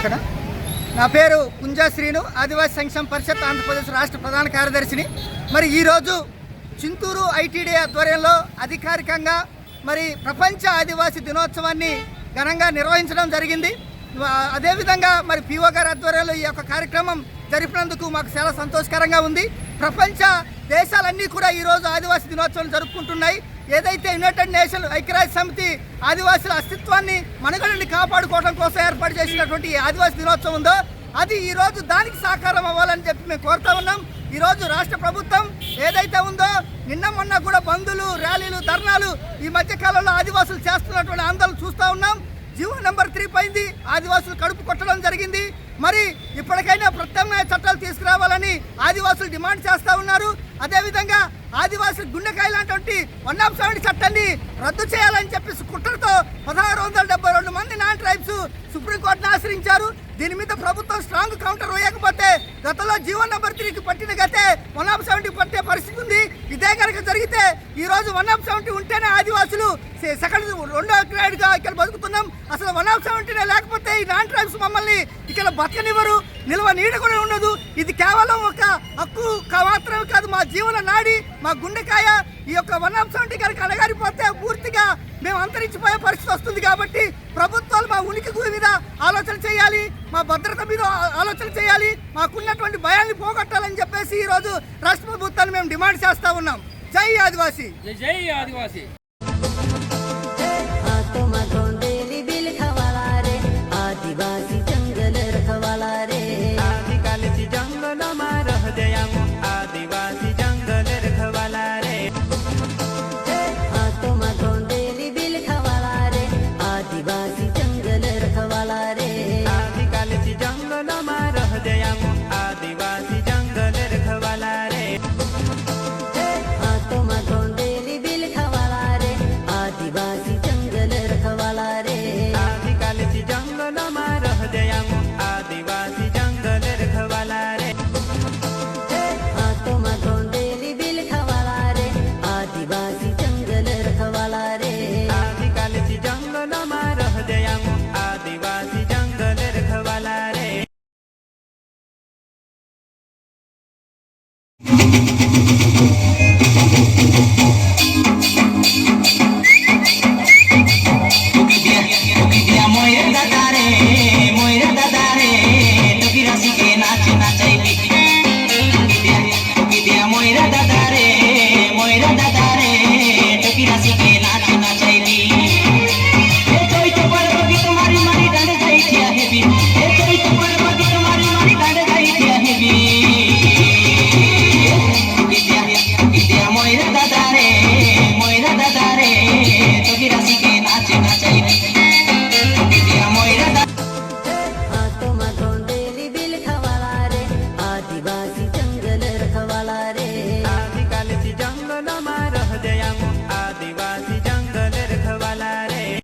ఓకేనా. నా పేరు కుంజా శ్రీను, ఆదివాసీ సంక్షేమ పరిషత్ ఆంధ్రప్రదేశ్ రాష్ట్ర ప్రధాన కార్యదర్శిని. మరి ఈరోజు చింతూరు ఐటీడీ ఆధ్వర్యంలో అధికారికంగా మరి ప్రపంచ ఆదివాసీ దినోత్సవాన్ని ఘనంగా నిర్వహించడం జరిగింది. అదేవిధంగా మరి పిఓ గారి ఆధ్వర్యంలో ఈ యొక్క కార్యక్రమం జరిపినందుకు మాకు చాలా సంతోషకరంగా ఉంది. ప్రపంచ దేశాలన్నీ కూడా ఈరోజు ఆదివాసీ దినోత్సవం జరుపుకుంటున్నాయి. ఏదైతే యునైటెడ్ నేషన్ ఐక్యరాజ్య సమితి ఆదివాసుల అస్తిత్వాన్ని మనుగడని కాపాడుకోవడం కోసం ఏర్పాటు చేసినటువంటి ఆదివాసీ దినోత్సవం ఉందో అది ఈరోజు దానికి సాకారం అవ్వాలని చెప్పి మేము కోరుతా ఉన్నాం. ఈరోజు రాష్ట్ర ప్రభుత్వం ఏదైతే ఉందో నిన్న మొన్న కూడా బంధులు, ర్యాలీలు, ధర్నాలు ఈ మధ్య కాలంలో ఆదివాసులు చేస్తున్నటువంటి ఆందోళన చూస్తూ ఉన్నాం. జీవో నెంబర్ 3 పైంది ఆదివాసులు కడుపు కొట్టడం జరిగింది. మరి ఇప్పటికైనా ప్రత్యామ్నాయ చట్టాలు తీసుకురావాలని ఆదివాసులు డిమాండ్ చేస్తూ ఉన్నారు. అదేవిధంగా ఆదివాసులు గుండెకాయ లాంటి 170 చట్టాన్ని రద్దు చేయాలని చెప్పేసి కుట్రతో 1672 మంది నాన్ ట్రైబ్స్ సుప్రీంకోర్టును ఆశ్రయించారు. దీని మీద ప్రభుత్వం స్ట్రాంగ్ కౌంటర్ వేయకపోతే గతంలో జీవో నెంబర్ 3కి పట్టిన గతే 170 పట్టే పరిస్థితి ఉంది. ఇదే కనుక జరిగితే ఈరోజు 170 ఉంటేనే ఆదివాసులు సెకండ్ 2వ గ్రేడ్గా ఇక్కడ బతుకుతున్నాం. అసలు 170 లేకపోతే ఈ నాన్ ట్రైబ్స్ మమ్మల్ని ఇక్కడ బతకనివ్వరు, నిల్వ నీడ కూడా ఉండదు. ఇది కేవలం ఒక హక్కు మాత్రమే కాదు, మా జీవన నాడి, మా గుండెకాయ. ఈ యొక్క 170 కనుక అడగారిపోతే పూర్తిగా మేము అంతరించిపోయే పరిస్థితి వస్తుంది. కాబట్టి ప్రభుత్వాలు మా ఉనికి మీద ఆలోచన చేయాలి, మా భద్రత మీద ఆలోచన చేయాలి, మాకున్నటువంటి భయాన్ని పోగొట్టాలని చెప్పేసి ఈరోజు రాష్ట్ర ప్రభుత్వాన్ని మేము డిమాండ్ చేస్తూ ఉన్నాం. జై ఆదివాసీ. జై ఆదివాసీ.